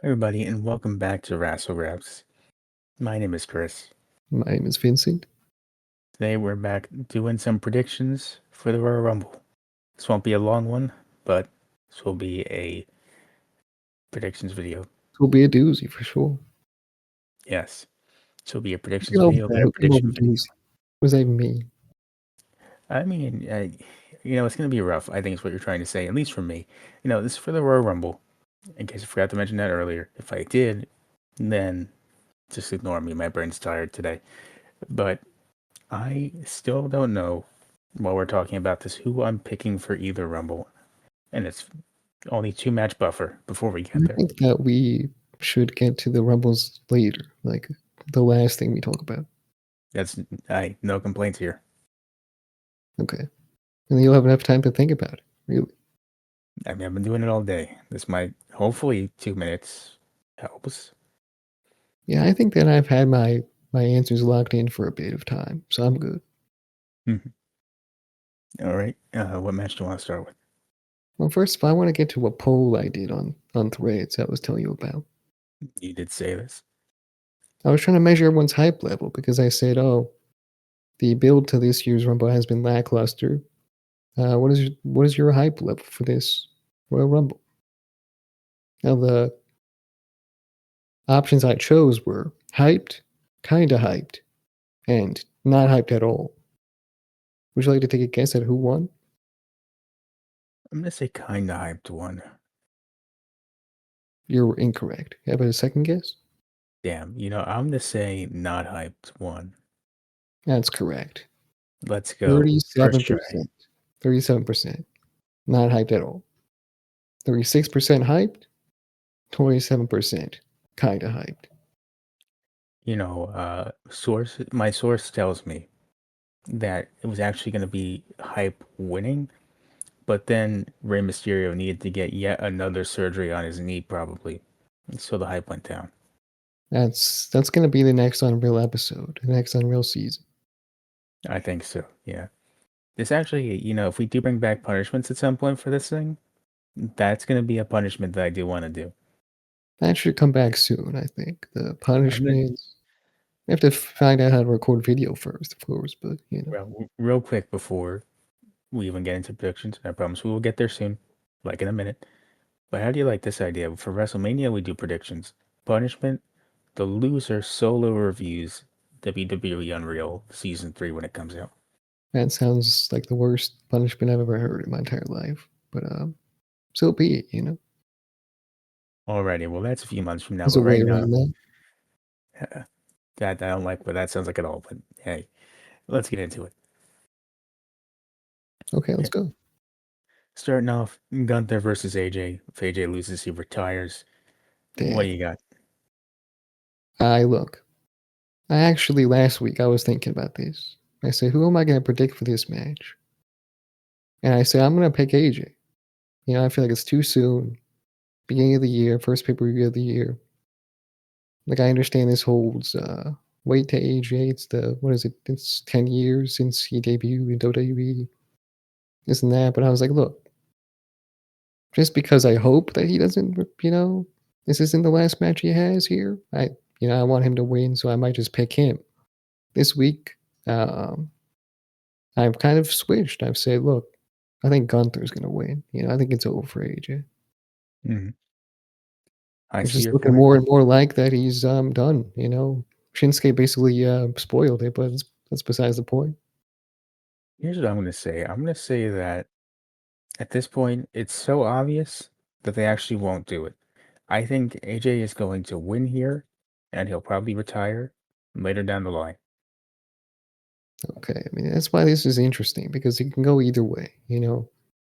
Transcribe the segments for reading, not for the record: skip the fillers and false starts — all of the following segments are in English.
everybody, and welcome back to Wrassle Graps. My name is Chris. My name is Vincent. Today we're back doing some predictions for the Royal Rumble. This won't be a long one, but this will be a predictions video. This will be a doozy for sure. Yes, this will be a predictions Get over video, then that. a Who came up prediction with video. doozy? What does that even mean? I mean, it's going to be rough, I think is what you're trying to say, at least for me. This is for the Royal Rumble, in case I forgot to mention that earlier. If I did, then just ignore me. My brain's tired today. But I still don't know while we're talking about this who I'm picking for either Rumble. And it's only 2 match buffer before we get I there. think that we should get to the Rumbles later, like the last thing we talk about. That's no complaints here. Okay. And you'll have enough time to think about it, really. I mean, I've been doing it all day. This might hopefully 2 minutes helps. Yeah, I think that I've had my answers locked in for a bit of time, so I'm good. All right. What match do you want to start with? Well, first of all, I want to get to a poll I did on Threads I was telling you about. You did say this. I was trying to measure everyone's hype level because I said, oh, the build to this year's Rumble has been lackluster. What is your hype level for this Royal Rumble? Now the options I chose were hyped, kinda hyped, and not hyped at all. Would you like to take a guess at who won? I'm gonna say kinda hyped one. You're incorrect. Have a second guess? Damn. I'm gonna say not hyped one. That's correct. Let's go. First try. 37%. 37%. Not hyped at all. 36% hyped. 27% kinda hyped. My source tells me that it was actually gonna be hype winning. But then Rey Mysterio needed to get yet another surgery on his knee, probably. So the hype went down. That's gonna be the next Unreal episode, the next Unreal season. I think so, yeah. This actually, if we do bring back punishments at some point for this thing, that's going to be a punishment that I do want to do. That should come back soon, I think. The I'm gonna, punishments. We have to find out how to record video first, of course, but real quick before we even get into predictions, I promise we will get there soon, like in a minute. But how do you like this idea? For WrestleMania, we do predictions. Punishment, the loser solo reviews WWE Unreal Season 3 when it comes out. that sounds like the worst punishment I've ever heard in my entire life. But so be it. Alrighty, well, that's a few months from now, There's but a way right now, around that. that I don't like what that sounds like at all. But hey, let's get into it. Okay, let's Okay. go. Starting off, Gunther versus AJ. If AJ loses, he retires. What do Damn. you got? Look. I actually last week I was thinking about this. I said, who am I gonna predict for this match? And I said I'm gonna pick AJ. I feel like it's too soon. Beginning of the year, first pay-per-view of the year. Like I understand this holds weight to AJ. It's what is it? It's 10 years since he debuted in WWE. This and that. But I was like, look, just because I hope that he doesn't, this isn't the last match he has here. I want him to win, so I might just pick him. This week, I've kind of switched. I've said, look, I think Gunther's gonna win. I think it's over for AJ. Mm-hmm. I It's see just your looking point. more and more like that he's done. Shinsuke basically spoiled it, but that's besides the point. Here's what I'm going to say. I'm going to say that at this point, it's so obvious that they actually won't do it. I think AJ is going to win here, and he'll probably retire later down the line. Okay, I mean that's why this is interesting because it can go either way.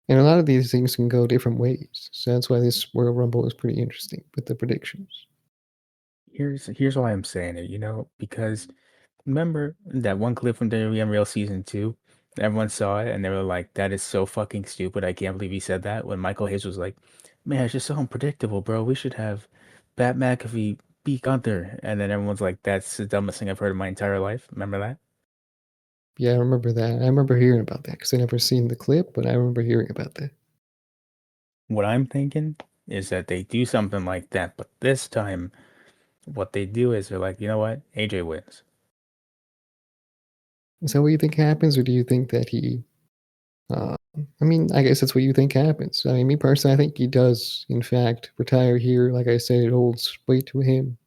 And a lot of these things can go different ways. So that's why this Royal Rumble is pretty interesting with the predictions. Here's why I'm saying it, because remember that one clip from WWE Unreal Season 2? Everyone saw it and they were like, that is so fucking stupid. I can't believe he said that. When Michael Hayes was like, man, it's just so unpredictable, bro. We should have Pat McAfee beat Gunther. And then everyone's like, that's the dumbest thing I've heard in my entire life. Remember that? Yeah, I remember that. I remember hearing about that because I never seen the clip, but I remember hearing about that. What I'm thinking is that they do something like that, but this time, what they do is they're like, you know what, AJ wins. Is that what you think happens, or do you think that he? Uh, I mean, I guess that's what you think happens. I mean, me personally, I think he does, in fact, retire here. Like I said, it holds weight to him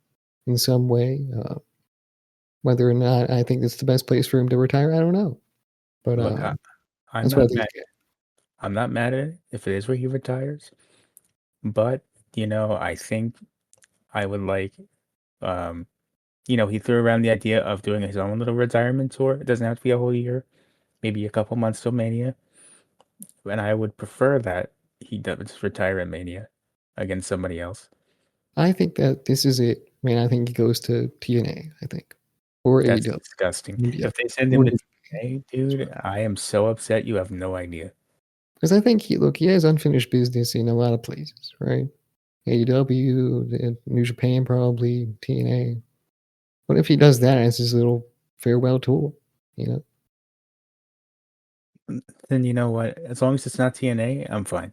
in some way. Whether or not I think it's the best place for him to retire, I don't know. But Look, I'm that's what I not think. mad. I'm not mad at it if it is where he retires, but I think I would like, um, he threw around the idea of doing his own little retirement tour. It doesn't have to be a whole year, maybe a couple months till Mania, and I would prefer that he does retire at Mania against somebody else. I think that this is it. I mean, I think he goes to TNA. I think or That's AEW. disgusting. India. If they send him Or to TNA, dude, I am so upset. You have no idea. because I think he has unfinished business in a lot of places, right? AEW, New Japan, probably TNA. What if he does that as his little farewell tour? You know, Then you know what? As long as it's not TNA, I'm fine.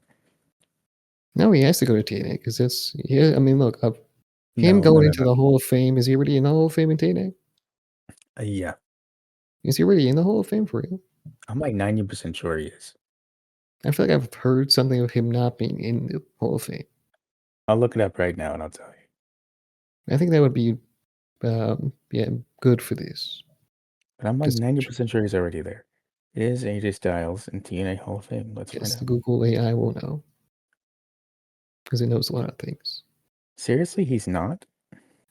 no, he has to go to TNA because that's yeah. I mean, look, him No, no, going no, into no. the Hall of Fame. Is he already in the Hall of Fame in TNA? Yeah, Is he already in the Hall of Fame for real? I'm like 90% sure he is. I feel like I've heard something of him not being in the Hall of Fame. I'll look it up right now and I'll tell you. I think that would be yeah, good for this. But I'm like Just 90% sure he's already there. Is AJ Styles in TNA Hall of Fame? Let's find yes, the out. Google AI will know because it knows a lot of things. Seriously, he's not?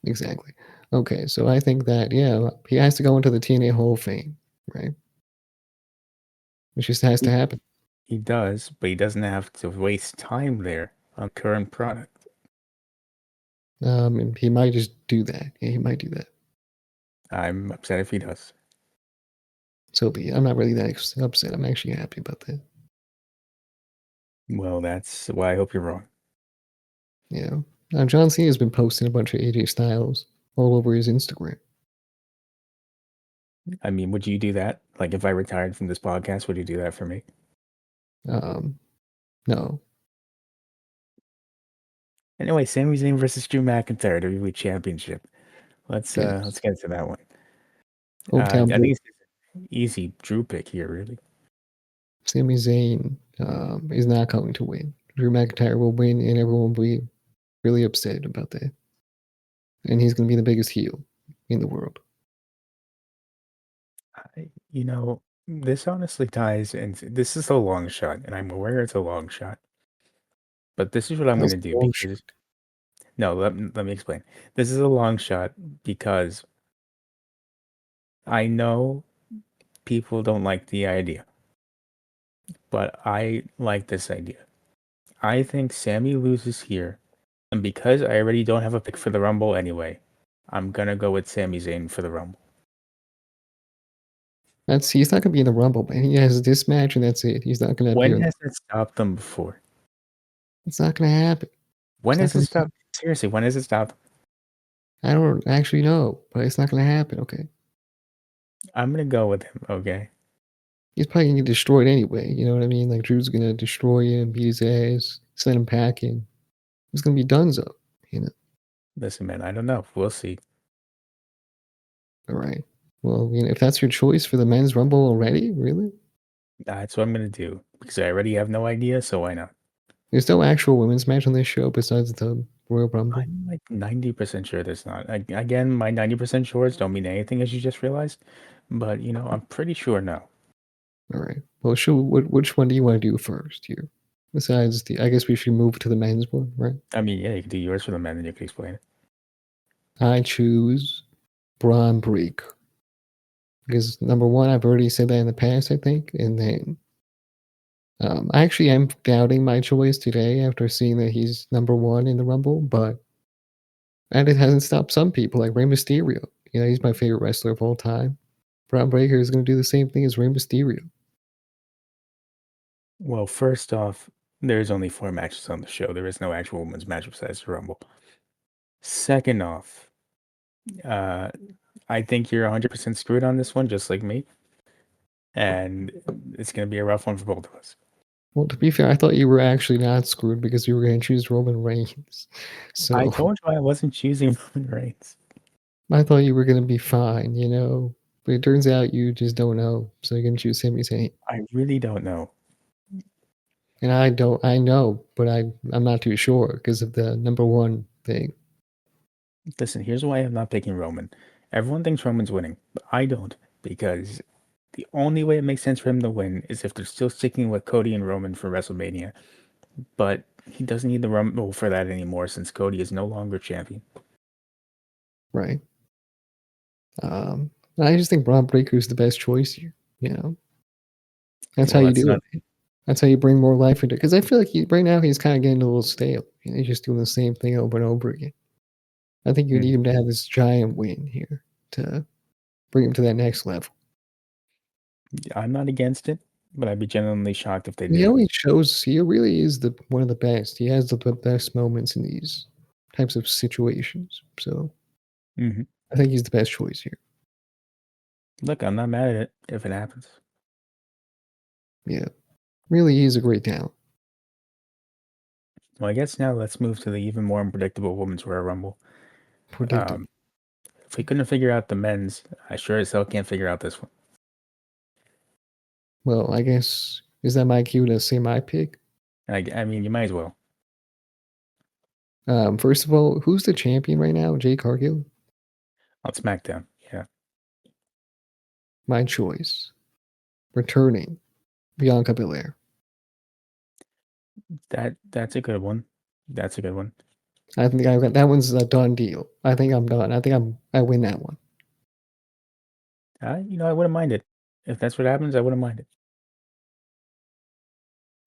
Exactly. Okay, so I think that yeah, he has to go into the TNA Hall of Fame, right? It just has to He, happen. he does, but he doesn't have to waste time there on current product. And he might just do that. Yeah, he might do that. I'm upset if he does. So be it. I'm not really that upset. I'm actually happy about that. Well, that's why I hope you're wrong. Yeah. Now John Cena has been posting a bunch of AJ Styles all over his Instagram. I mean, would you do that? Like, if I retired from this podcast, would you do that for me? Um, no. Anyway, Sami Zayn versus Drew McIntyre, WWE Championship. Let's Yes. get to that one. I Hometown think boy. it's an easy Drew pick here, really. Sami Zayn is not going to win. Drew McIntyre will win, and everyone will be really upset about that. And he's going to be the biggest heel in the world. This honestly ties, and this is a long shot, and I'm aware it's a long shot. But this is what I'm going That's to do bullshit. because no, let me explain. This is a long shot because I know people don't like the idea, but I like this idea. I think Sammy loses here, and because I already don't have a pick for the Rumble anyway, I'm gonna go with Sami Zayn for the Rumble. That's he's not going to be in the Rumble, man. He has this match, and that's it. He's not going to appear When in. has it stopped them before? It's not going to happen. When It's not has it going to. stopped? Seriously, when has it stopped? I don't actually know, but it's not going to happen. Okay. I'm gonna go with him. Okay. He's probably gonna get destroyed anyway. You know what I mean? Like Drew's gonna destroy him, beat his ass, send him packing. It's gonna be Dunzo. You know. Listen, man, I don't know. We'll see. All right. Well, if that's your choice for the men's rumble already, really? That's what I'm gonna do because I already have no idea. So why not? There's no actual women's match on this show besides the Royal Rumble. I'm like 90% sure there's not. Again, my 90% sures don't mean anything, as you just realized. But I'm pretty sure no. All right. Well, which one do you want to do first here? Besides I guess we should move to the men's one, right? I mean, yeah, you can do yours for the men, and you can explain it. I choose Braun Break because number one, I've already said that in the past, I think, and then I actually am doubting my choice today after seeing that he's number one in the Rumble, and it hasn't stopped some people like Rey Mysterio. He's my favorite wrestler of all time. Braun Breaker is going to do the same thing as Rey Mysterio. Well, first off, there's only 4 matches on the show. There is no actual women's match besides the Rumble. Second off, uh, I think you're 100% screwed on this one, just like me, and it's gonna be a rough one for both of us. Well, to be fair, I thought you were actually not screwed because you were going to choose Roman Reigns. I So told you I wasn't choosing Roman Reigns. I thought you were going to be fine, you know. But it turns out you just don't know. So you're going to choose Sami Zayn. I really don't know. And I don't, I know, but I'm not too sure because of the number one thing. Listen, here's why I'm not picking Roman. Everyone thinks Roman's winning, but I don't, because the only way it makes sense for him to win is if they're still sticking with Cody and Roman for WrestleMania. But he doesn't need the Rumble for that anymore since Cody is no longer champion. Right. I just think Braun Breaker is the best choice here, you know. That's how Well, you that's do not. it. That's how you bring more life into it. Because I feel like right now he's kind of getting a little stale. You know, he's just doing the same thing over and over again. I think you need Mhm. him to have this giant win here to bring him to that next level. I'm not against it, but I'd be genuinely shocked if they He did. always shows he really is the one of the best. He has the best moments in these types of situations. So Hmm. I think he's the best choice here. Look, I'm not mad at it if it happens. Yeah, really, he's a great talent. Well, I guess now let's move to the even more unpredictable Women's Royal Rumble. Predictable. Um, if we couldn't figure out the men's, I sure as hell can't figure out this one. Well, I guess is that my cue to say my pick? I mean, you might as well. First of all, who's the champion right now? Jay Cargill. On SmackDown, yeah, My choice. Returning Bianca Belair. that's a good one. That's a good one. I think I got that one's a done deal. I think I'm done. I think I win that one. I wouldn't mind it if that's what happens. I wouldn't mind it.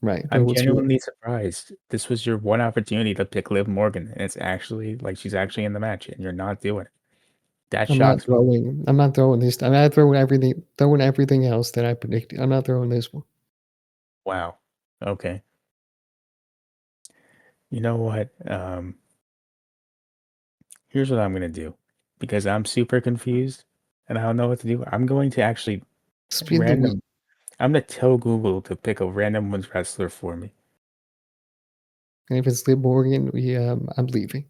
Right. But I'm what's your genuinely surprised. This was your one opportunity to pick Liv Morgan, and it's actually like she's actually in the match, and you're not doing it. That shocks me. I'm not throwing this. I'm not throwing everything else that I predicted. I'm not throwing this one. Wow. Okay. You know what? Here's what I'm gonna do, because I'm super confused and I don't know what to do. I'm going to actually Spin the wheel. random. I'm gonna tell Google to pick a random women's wrestler for me. And if it's Liv Morgan, I'm leaving.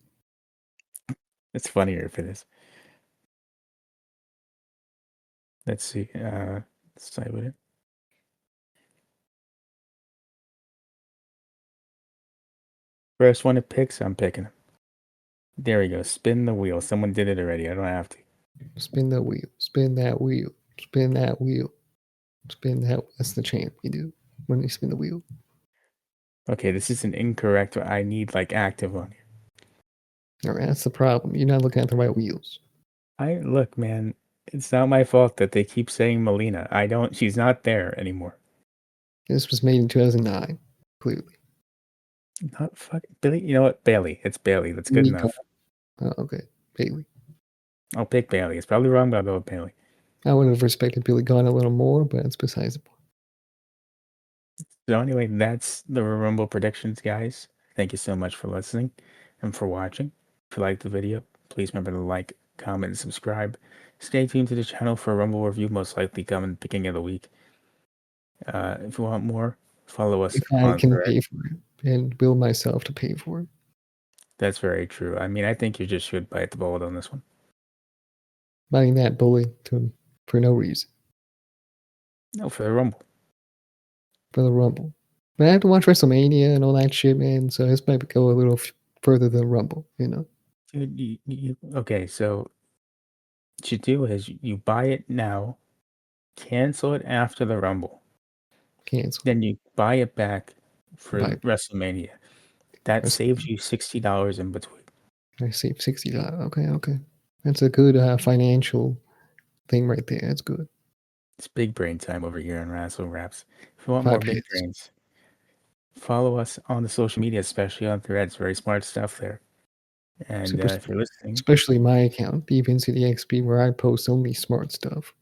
It's funnier if it is. Let's see. Let's type it in. First one it picks, I'm picking him. There we go. Spin the wheel. Someone did it already. I don't have to. Spin the wheel. Spin that wheel. Spin that wheel. Spin that. That's the chant you do when you spin the wheel. Okay, this is an incorrect. I need like active on here. All right, that's the problem. You're not looking at the right wheels. I look, man. It's not my fault that they keep saying Melina. I don't. She's not there anymore. This was made in 2009. Clearly, Not fucking Billy. You know what? Bailey. It's Bailey. That's good Mika. enough. Oh, okay, Bailey. I'll pick Bailey. It's probably wrong, but I'll go with Bailey. I would have respected Billy Gunn a little more, but it's besides the point. So anyway, that's the Rumble predictions, guys. Thank you so much for listening and for watching. If you liked the video, please remember to like, comment, and subscribe. Stay tuned to the channel for a Rumble review, most likely coming beginning of the week. If you want more, follow us If I on can Thread. pay for it and will myself to pay for it, That's very true. I mean, I think you just should bite the bullet on this one. buying that bully for no reason No, for the Rumble. for the Rumble. But I have to watch WrestleMania and all that shit, man. So this might go a little further than Rumble, you know. Dude, okay, so what you do is you buy it now, cancel it after the Rumble. Cancel. Then you buy it back for Bye. WrestleMania. That saves WrestleMania. you $60 in between. I saved $60. Okay, okay. That's a good financial thing right there. That's good. It's big brain time over here on Wrassle Graps. If you want more big Podcast. brains, follow us on the social media, especially on Threads. Very smart stuff there. And Super if smart. you're listening, Especially my account, the Vincent EXP, where I post only smart stuff.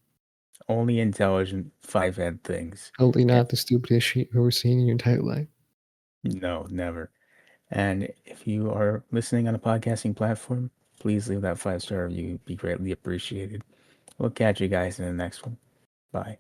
only intelligent 5 head things. Totally And not the stupidest shit you've ever seen in your entire life. no, never. And if you are listening on a podcasting platform, please leave that 5-star review. It'd be greatly appreciated. We'll catch you guys in the next one. Bye.